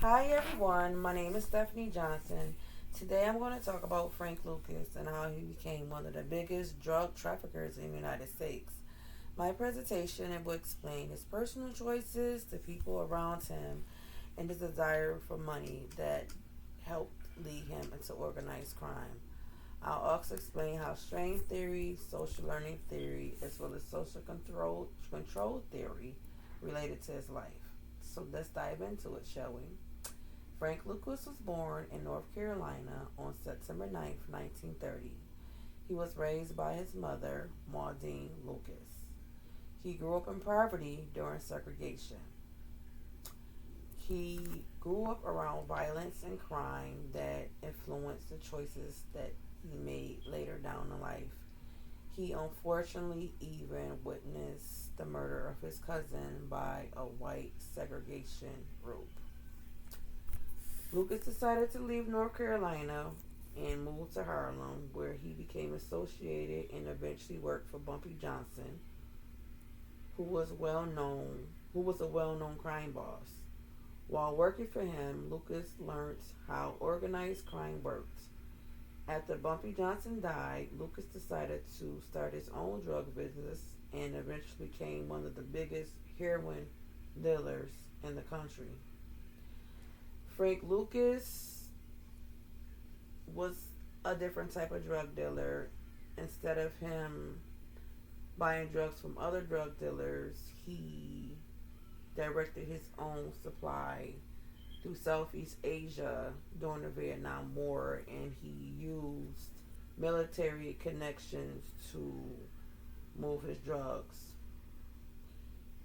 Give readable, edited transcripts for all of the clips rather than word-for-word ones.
Hi everyone, my name is Stephanie Johnson. Today I'm going to talk about Frank Lucas and how he became one of the biggest drug traffickers in the United States. My presentation will explain his personal choices, the people around him, and his desire for money that helped lead him into organized crime. I'll also explain how strain theory, social learning theory, as well as social control theory related to his life. So let's dive into it, shall we? Frank Lucas was born in North Carolina on September 9th, 1930. He was raised by his mother, Maudine Lucas. He grew up in poverty during segregation. He grew up around violence and crime that influenced the choices that he made later down in life. He unfortunately even witnessed the murder of his cousin by a white segregation group. Lucas decided to leave North Carolina and moved to Harlem, where he became associated and eventually worked for Bumpy Johnson, who was a well-known crime boss. While working for him, Lucas learned how organized crime worked. After Bumpy Johnson died, Lucas decided to start his own drug business and eventually became one of the biggest heroin dealers in the country. Frank Lucas was a different type of drug dealer. Instead of him buying drugs from other drug dealers, he directed his own supply through Southeast Asia during the Vietnam War, and he used military connections to move his drugs.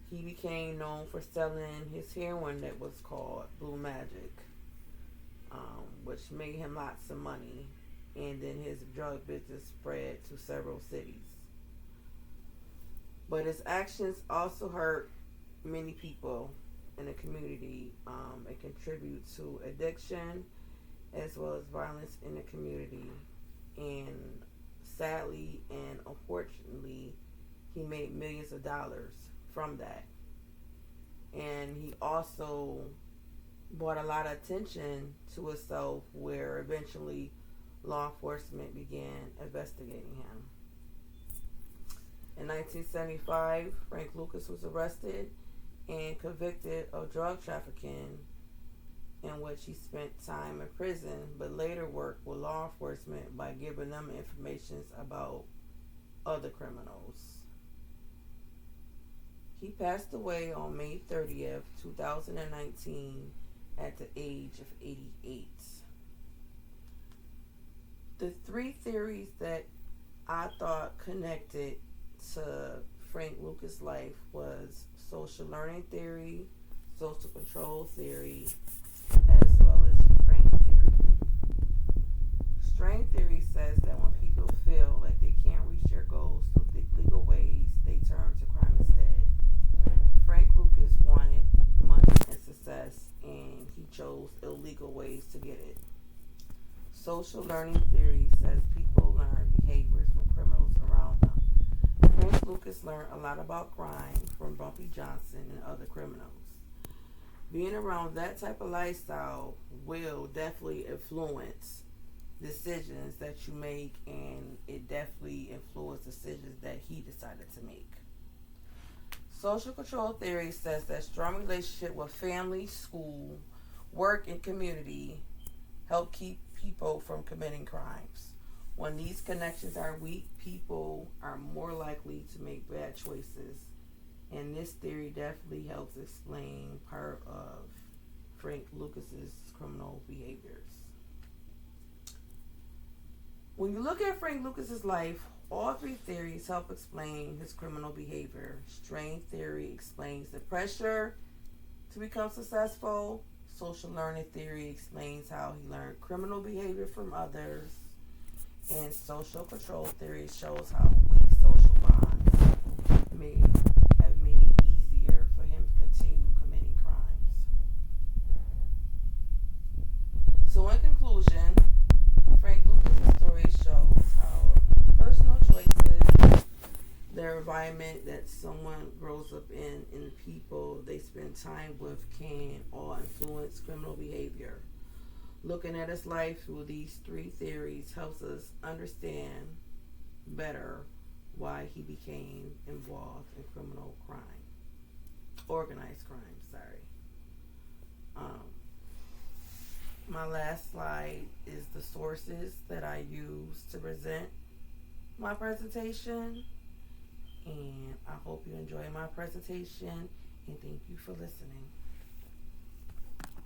He became known for selling his heroin that was called Blue Magic, which made him lots of money, and then his drug business spread to several cities. But his actions also hurt many people in the community and contribute to addiction as well as violence in the community. And sadly and unfortunately, he made millions of dollars from that. And he also brought a lot of attention to himself, where eventually law enforcement began investigating him. In 1975, Frank Lucas was arrested and convicted of drug trafficking, in which he spent time in prison, but later worked with law enforcement by giving them information about other criminals. He passed away on May 30th, 2019 at the age of 88. The three theories that I thought connected to Frank Lucas' life was social learning theory, social control theory, as well as strain theory. Strain theory says that when people feel like they can't reach their goals through legal ways, they turn to crime instead. Frank Lucas wanted money and success, and he chose illegal ways to get it. Social learning theory says people learn behaviors from criminals around them. Frank Lucas learned a lot about crime from Bumpy Johnson and other criminals. Being around that type of lifestyle will definitely influence decisions that you make, and it definitely influenced decisions that he decided to make. Social control theory says that strong relationship with family, school, work, and community help keep people from committing crimes. When these connections are weak, people are more likely to make bad choices. And this theory definitely helps explain part of Frank Lucas's criminal behaviors. When you look at Frank Lucas's life, all three theories help explain his criminal behavior. Strain theory explains the pressure to become successful. Social learning theory explains how he learned criminal behavior from others. And social control theory shows how weak social bonds may have made it easier for him to continue committing crimes. So in conclusion, Frank Lucas' story shows how personal choices, their environment that someone grows up in and the people they spend time with can all influence criminal behavior. Looking at his life through these three theories helps us understand better why he became involved in criminal crime, organized crime. Sorry. Um, my last slide is the sources that I use to present my presentation, and I hope you enjoy my presentation, and thank you for listening.